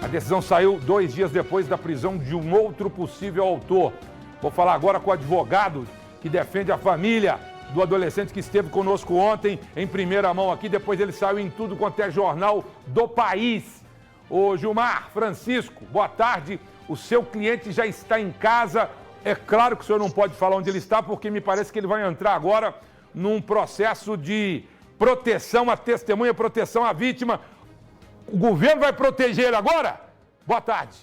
A decisão saiu 2 dias depois da prisão de um outro possível autor. Vou falar agora com o advogado que defende a família do adolescente que esteve conosco ontem, em primeira mão aqui, depois ele saiu em tudo quanto é jornal do país. Ô Gilmar Francisco, boa tarde. O seu cliente já está em casa. É claro que o senhor não pode falar onde ele está, porque me parece que ele vai entrar agora num processo de proteção à testemunha, proteção à vítima. O governo vai proteger ele agora? Boa tarde.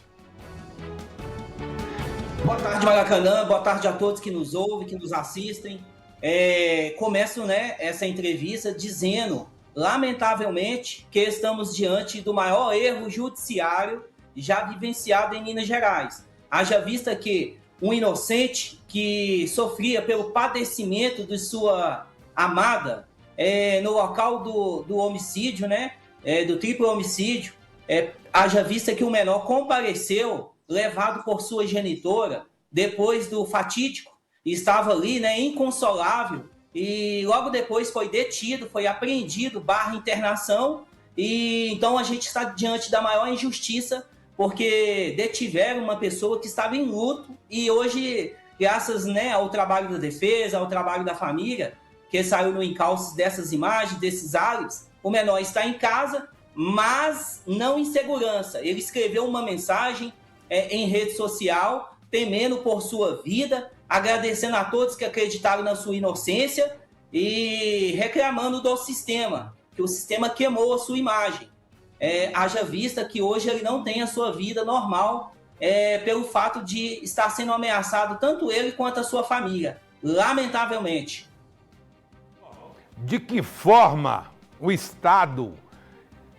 Boa tarde, Maracanã. Boa tarde a todos que nos ouvem, que nos assistem. Começo, essa entrevista dizendo, lamentavelmente, que estamos diante do maior erro judiciário já vivenciado em Minas Gerais. Haja vista que um inocente que sofria pelo padecimento de sua amada no local do homicídio, do triplo homicídio, haja vista que o menor compareceu, levado por sua genitora, depois do fatídico, estava ali, inconsolável, e logo depois foi detido, foi apreendido, /internação, e então a gente está diante da maior injustiça, porque detiveram uma pessoa que estava em luto, e hoje, graças ao trabalho da defesa, ao trabalho da família, que saiu no encalço dessas imagens, desses álibis, o menor está em casa, mas não em segurança. Ele escreveu uma mensagem em rede social, temendo por sua vida, agradecendo a todos que acreditaram na sua inocência e reclamando do sistema, que o sistema queimou a sua imagem. Haja vista que hoje ele não tem a sua vida normal pelo fato de estar sendo ameaçado tanto ele quanto a sua família, lamentavelmente. De que forma o Estado...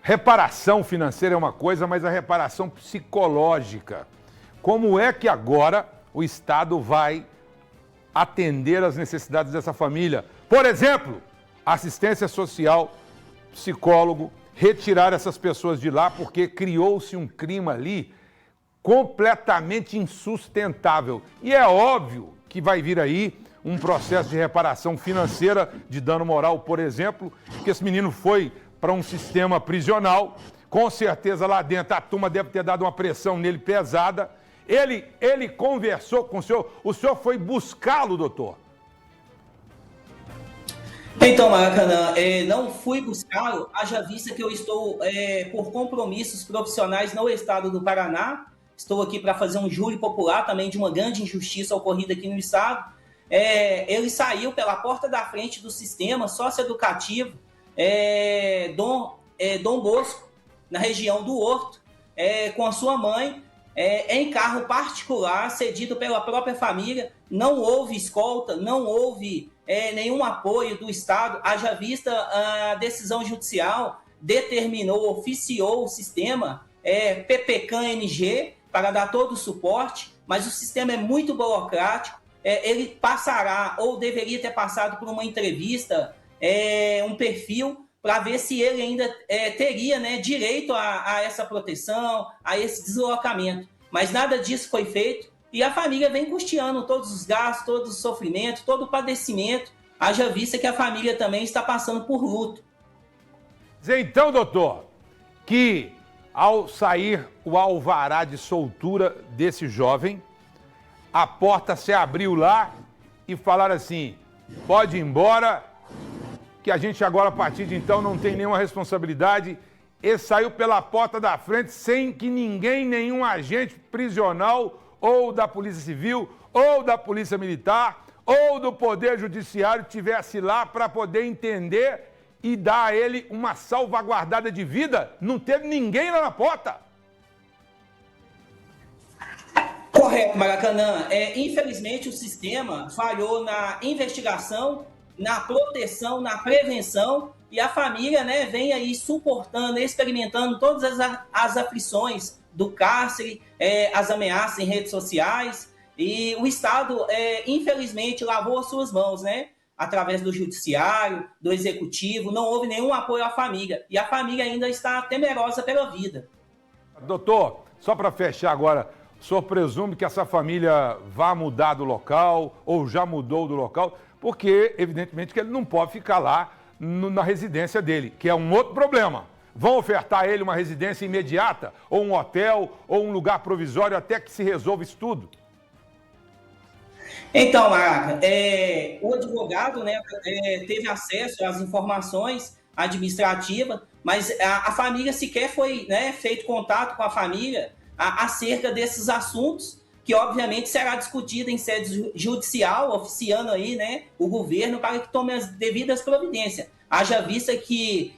Reparação financeira é uma coisa, mas a reparação psicológica. Como é que agora o Estado vai atender às necessidades dessa família? Por exemplo, assistência social, psicólogo, retirar essas pessoas de lá porque criou-se um clima ali completamente insustentável. E é óbvio que vai vir aí um processo de reparação financeira, de dano moral, por exemplo, que esse menino foi para um sistema prisional, com certeza lá dentro a turma deve ter dado uma pressão nele pesada. Ele conversou com o senhor foi buscá-lo, doutor? Então, Maracanã, não fui buscá-lo, haja vista que eu estou por compromissos profissionais no estado do Paraná. Estou aqui para fazer um júri popular também de uma grande injustiça ocorrida aqui no estado. Ele saiu pela porta da frente do sistema socioeducativo Dom Bosco, na região do Horto, com a sua mãe, em carro particular, cedido pela própria família. Não houve escolta, não houve nenhum apoio do Estado. Haja vista a decisão judicial determinou, oficiou o sistema PPCAM-NG para dar todo o suporte, mas o sistema é muito burocrático. Ele passará, ou deveria ter passado por uma entrevista, um perfil para ver se ele ainda teria direito a essa proteção, a esse deslocamento. Mas nada disso foi feito e a família vem custeando todos os gastos, todo o sofrimento, todo o padecimento, haja vista que a família também está passando por luto. Então, doutor, que ao sair o alvará de soltura desse jovem, a porta se abriu lá e falaram assim, pode ir embora, que a gente agora, a partir de então, não tem nenhuma responsabilidade. Ele saiu pela porta da frente sem que ninguém, nenhum agente prisional, ou da Polícia Civil, ou da Polícia Militar, ou do Poder Judiciário tivesse lá para poder entender e dar a ele uma salvaguardada de vida. Não teve ninguém lá na porta. Correto, Maracanã. Infelizmente, o sistema falhou na investigação, na proteção, na prevenção, e a família vem aí suportando, experimentando todas as aflições do cárcere, as ameaças em redes sociais, e o Estado, infelizmente, lavou as suas mãos, através do judiciário, do executivo, não houve nenhum apoio à família, e a família ainda está temerosa pela vida. Doutor, só para fechar agora, o senhor presume que essa família vai mudar do local, ou já mudou do local, porque, evidentemente, que ele não pode ficar lá na residência dele, que é um outro problema. Vão ofertar a ele uma residência imediata, ou um hotel, ou um lugar provisório até que se resolva isso tudo? Então, Maraca, o advogado, né, teve acesso às informações administrativas, mas a família sequer foi, né, feito contato com a família acerca desses assuntos, que obviamente será discutido em sede judicial, oficiando aí, né, o governo para que tome as devidas providências. Haja vista que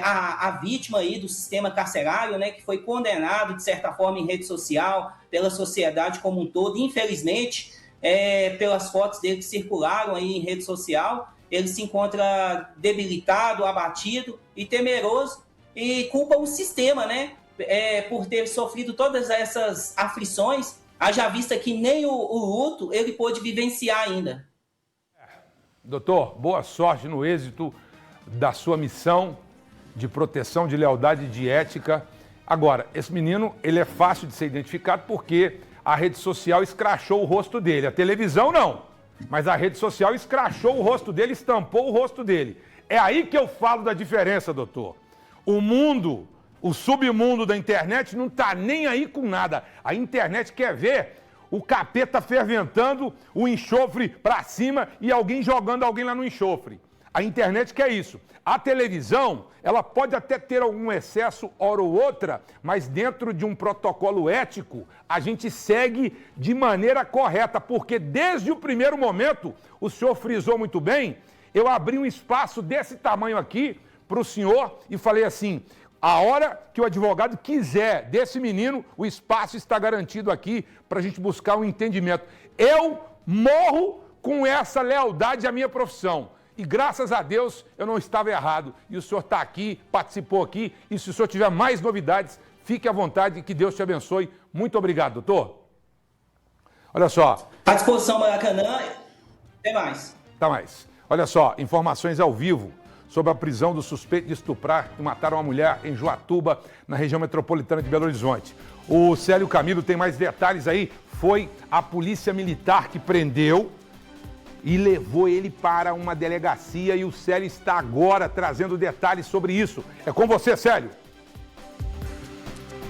a vítima aí do sistema carcerário, né, que foi condenado, de certa forma, em rede social, pela sociedade como um todo, infelizmente, pelas fotos dele que circularam aí em rede social, ele se encontra debilitado, abatido e temeroso, e culpa o sistema, né, por ter sofrido todas essas aflições, haja vista que nem o luto ele pôde vivenciar ainda. Doutor, boa sorte no êxito da sua missão de proteção, de lealdade e de ética. Agora, esse menino, ele é fácil de ser identificado porque a rede social escrachou o rosto dele. A televisão não, mas a rede social escrachou o rosto dele, estampou o rosto dele. É aí que eu falo da diferença, doutor. O mundo, o submundo da internet não tá nem aí com nada. A internet quer ver o capeta ferventando, o enxofre pra cima e alguém jogando alguém lá no enxofre. A internet quer isso. A televisão, ela pode até ter algum excesso, hora ou outra, mas dentro de um protocolo ético, a gente segue de maneira correta, porque desde o primeiro momento, o senhor frisou muito bem, eu abri um espaço desse tamanho aqui para o senhor e falei assim, a hora que o advogado quiser desse menino, o espaço está garantido aqui para a gente buscar um entendimento. Eu morro com essa lealdade à minha profissão. E graças a Deus eu não estava errado. E o senhor está aqui, participou aqui. E se o senhor tiver mais novidades, fique à vontade e que Deus te abençoe. Muito obrigado, doutor. Olha só. À disposição, Maracanã. Até mais. Até mais. Olha só, informações ao vivo sobre a prisão do suspeito de estuprar e matar uma mulher em Joatuba, na região metropolitana de Belo Horizonte. O Célio Camilo tem mais detalhes aí. Foi a polícia militar que prendeu e levou ele para uma delegacia e o Célio está agora trazendo detalhes sobre isso. É com você, Célio.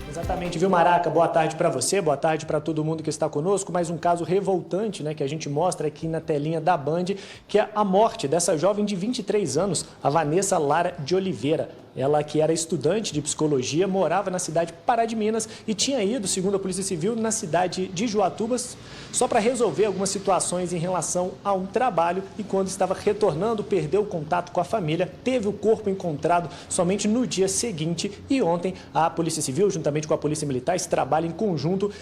Exatamente, viu, Maraca? Boa tarde para você, boa tarde para todo mundo que está conosco. Mais um caso revoltante, né, que a gente mostra aqui na telinha da Band, que é a morte dessa jovem de 23 anos, a Vanessa Lara de Oliveira. Ela que era estudante de psicologia, morava na cidade de Pará de Minas e tinha ido, segundo a Polícia Civil, na cidade de Joatuba só para resolver algumas situações em relação a um trabalho e quando estava retornando, perdeu o contato com a família, teve o corpo encontrado somente no dia seguinte e ontem a Polícia Civil, juntamente com a Polícia Militar, esse trabalho em conjunto,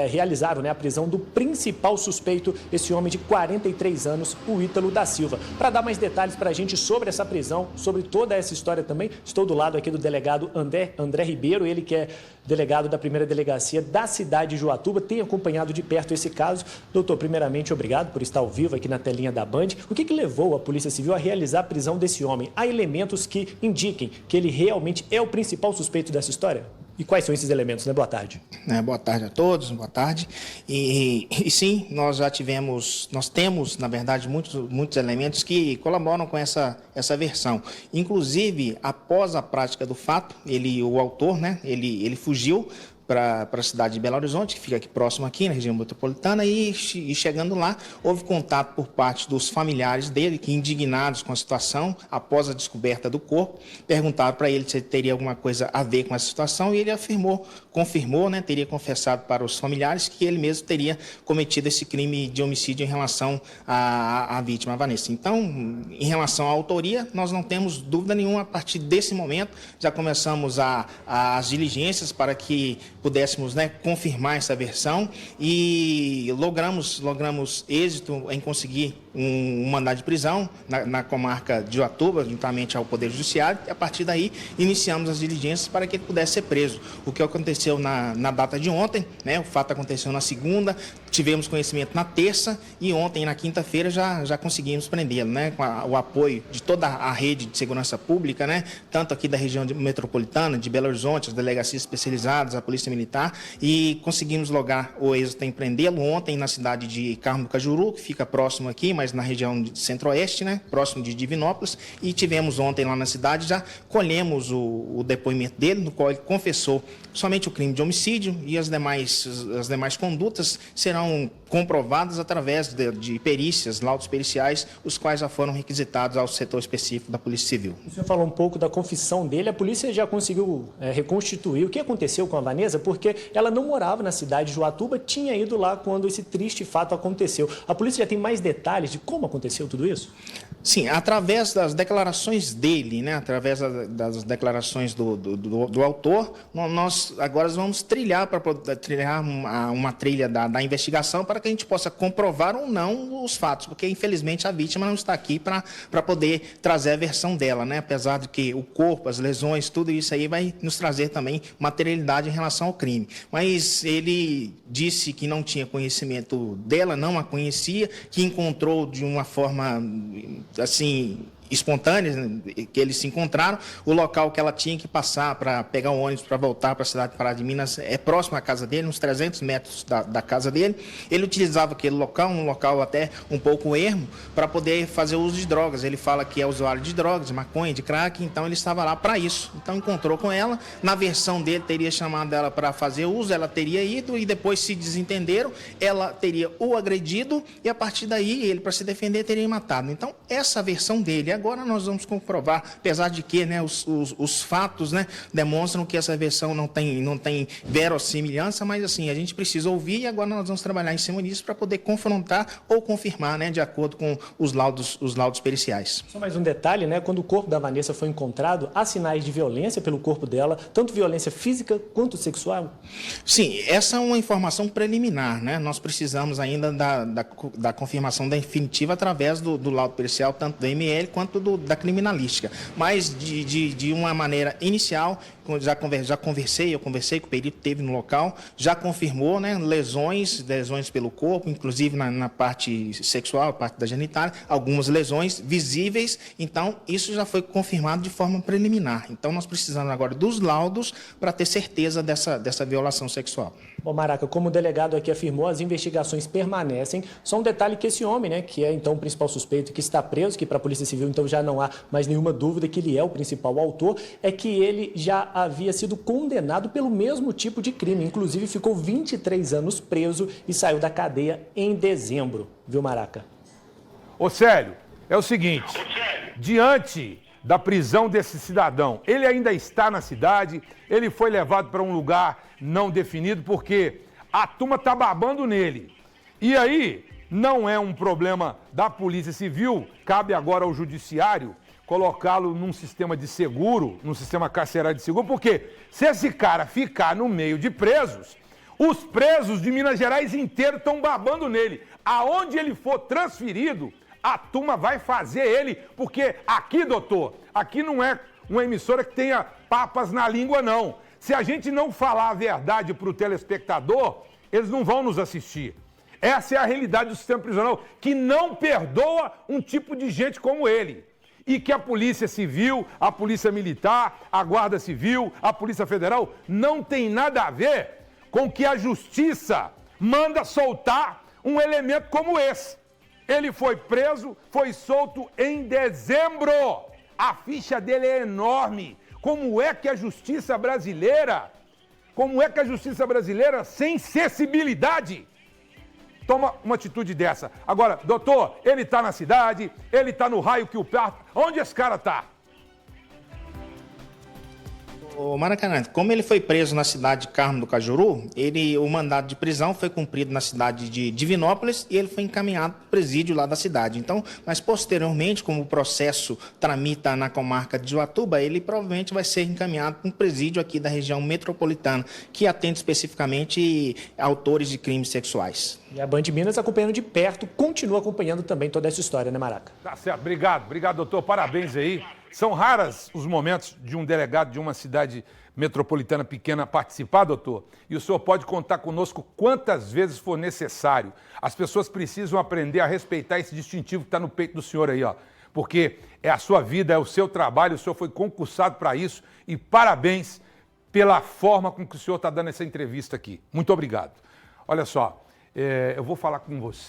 realizaram, né, a prisão do principal suspeito, esse homem de 43 anos, o Ítalo da Silva. Para dar mais detalhes para a gente sobre essa prisão, sobre toda essa história também, estou do lado aqui do delegado André Ribeiro, ele que é delegado da primeira delegacia da cidade de Joatuba, tem acompanhado de perto esse caso. Doutor, primeiramente, obrigado por estar ao vivo aqui na telinha da Band. O que levou a Polícia Civil a realizar a prisão desse homem? Há elementos que indiquem que ele realmente é o principal suspeito dessa história? E quais são esses elementos, né? Boa tarde. Boa tarde a todos, boa tarde. E sim, nós temos, na verdade, muitos elementos que colaboram com essa versão. Inclusive, após a prática do fato, o autor, né, ele fugiu para a cidade de Belo Horizonte, que fica aqui próximo aqui, na região metropolitana, e chegando lá, houve contato por parte dos familiares dele, que indignados com a situação, após a descoberta do corpo, perguntaram para ele se ele teria alguma coisa a ver com essa situação, e ele confirmou, né, teria confessado para os familiares que ele mesmo teria cometido esse crime de homicídio em relação à vítima, a Vanessa. Então, em relação à autoria, nós não temos dúvida nenhuma. A partir desse momento, já começamos as diligências para que pudéssemos, né, confirmar essa versão e logramos êxito em conseguir um mandado de prisão na comarca de Joatuba, juntamente ao Poder Judiciário, e a partir daí iniciamos as diligências para que ele pudesse ser preso. O que aconteceu na data de ontem, né, o fato aconteceu na segunda, tivemos conhecimento na terça e ontem, na quinta-feira, já conseguimos prendê-lo, né? Com o apoio de toda a rede de segurança pública, né? Tanto aqui da região metropolitana, de Belo Horizonte, as delegacias especializadas, a Polícia Militar, e conseguimos lograr o êxito em prendê-lo ontem na cidade de Carmo do Cajuru, que fica próximo aqui, mas na região de centro-oeste, né? Próximo de Divinópolis, e tivemos ontem lá na cidade, já colhemos o depoimento dele, no qual ele confessou somente o crime de homicídio e as demais condutas serão comprovadas através de perícias, laudos periciais, os quais já foram requisitados ao setor específico da Polícia Civil. O senhor falou um pouco da confissão dele, a polícia já conseguiu reconstituir o que aconteceu com a Vanessa, porque ela não morava na cidade de Joatuba, tinha ido lá quando esse triste fato aconteceu. A polícia já tem mais detalhes de como aconteceu tudo isso? Sim, através das declarações dele, né, através das declarações do autor, nós agora vamos trilhar uma trilha da investigação para que a gente possa comprovar ou não os fatos, porque infelizmente a vítima não está aqui para poder trazer a versão dela, né, apesar de que o corpo, as lesões, tudo isso aí vai nos trazer também materialidade em relação ao crime. Mas ele disse que não tinha conhecimento dela, não a conhecia, que encontrou de uma forma assim espontâneas, que eles se encontraram, o local que ela tinha que passar para pegar o ônibus para voltar para a cidade de Pará de Minas é próximo à casa dele, uns 300 metros da casa dele. Ele utilizava aquele local, um local até um pouco ermo, para poder fazer uso de drogas. Ele fala que é usuário de drogas, de maconha, de crack, então ele estava lá para isso. Então encontrou com ela, na versão dele teria chamado ela para fazer uso, ela teria ido e depois se desentenderam, ela teria o agredido e a partir daí ele, para se defender, teria matado. Então essa versão dele, agora nós vamos comprovar, apesar de que, né, os fatos, né, demonstram que essa versão não tem verossimilhança, mas assim, a gente precisa ouvir e agora nós vamos trabalhar em cima disso para poder confrontar ou confirmar, né, de acordo com os laudos periciais. Só mais um detalhe, né, quando o corpo da Vanessa foi encontrado, há sinais de violência pelo corpo dela, tanto violência física quanto sexual? Sim, essa é uma informação preliminar, né, nós precisamos ainda da confirmação definitiva através do laudo pericial, tanto do ML quanto da criminalística, mas de uma maneira inicial, eu conversei com o perito, teve no local, já confirmou, né, lesões pelo corpo, inclusive na parte sexual, parte da genitália, algumas lesões visíveis, então isso já foi confirmado de forma preliminar. Então nós precisamos agora dos laudos para ter certeza dessa violação sexual. Bom, Maraca, como o delegado aqui afirmou, as investigações permanecem. Só um detalhe que esse homem, né, que é então o principal suspeito, que está preso, que para a Polícia Civil então já não há mais nenhuma dúvida que ele é o principal autor, é que ele já havia sido condenado pelo mesmo tipo de crime. Inclusive ficou 23 anos preso e saiu da cadeia em dezembro. Viu, Maraca? Ô Célio, é o seguinte, diante da prisão desse cidadão, ele ainda está na cidade, ele foi levado para um lugar não definido porque a turma está babando nele. E aí, não é um problema da Polícia Civil, cabe agora ao Judiciário colocá-lo num sistema de seguro, num sistema carcerário de seguro, porque se esse cara ficar no meio de presos, os presos de Minas Gerais inteiro estão babando nele. Aonde ele for transferido, a turma vai fazer ele, porque aqui, doutor, aqui não é uma emissora que tenha papas na língua, não. Se a gente não falar a verdade para o telespectador, eles não vão nos assistir. Essa é a realidade do sistema prisional, que não perdoa um tipo de gente como ele. E que a Polícia Civil, a Polícia Militar, a Guarda Civil, a Polícia Federal não tem nada a ver com que a Justiça manda soltar um elemento como esse. Ele foi preso, foi solto em dezembro. A ficha dele é enorme. Como é que a Justiça brasileira, sem sensibilidade, toma uma atitude dessa? Agora, doutor, ele está na cidade, ele está no raio que o parto. Onde esse cara está? O Maracanã, como ele foi preso na cidade de Carmo do Cajuru, o mandado de prisão foi cumprido na cidade de Divinópolis e ele foi encaminhado para o presídio lá da cidade. Então, mas posteriormente, como o processo tramita na comarca de Joatuba, ele provavelmente vai ser encaminhado para um presídio aqui da região metropolitana, que atende especificamente autores de crimes sexuais. E a Band Minas, acompanhando de perto, continua acompanhando também toda essa história, né, Maraca? Tá certo, obrigado, doutor, parabéns aí. São raros os momentos de um delegado de uma cidade metropolitana pequena participar, doutor, e o senhor pode contar conosco quantas vezes for necessário. As pessoas precisam aprender a respeitar esse distintivo que está no peito do senhor aí, ó, porque é a sua vida, é o seu trabalho, o senhor foi concursado para isso e parabéns pela forma com que o senhor está dando essa entrevista aqui. Muito obrigado. Olha só, eu vou falar com você.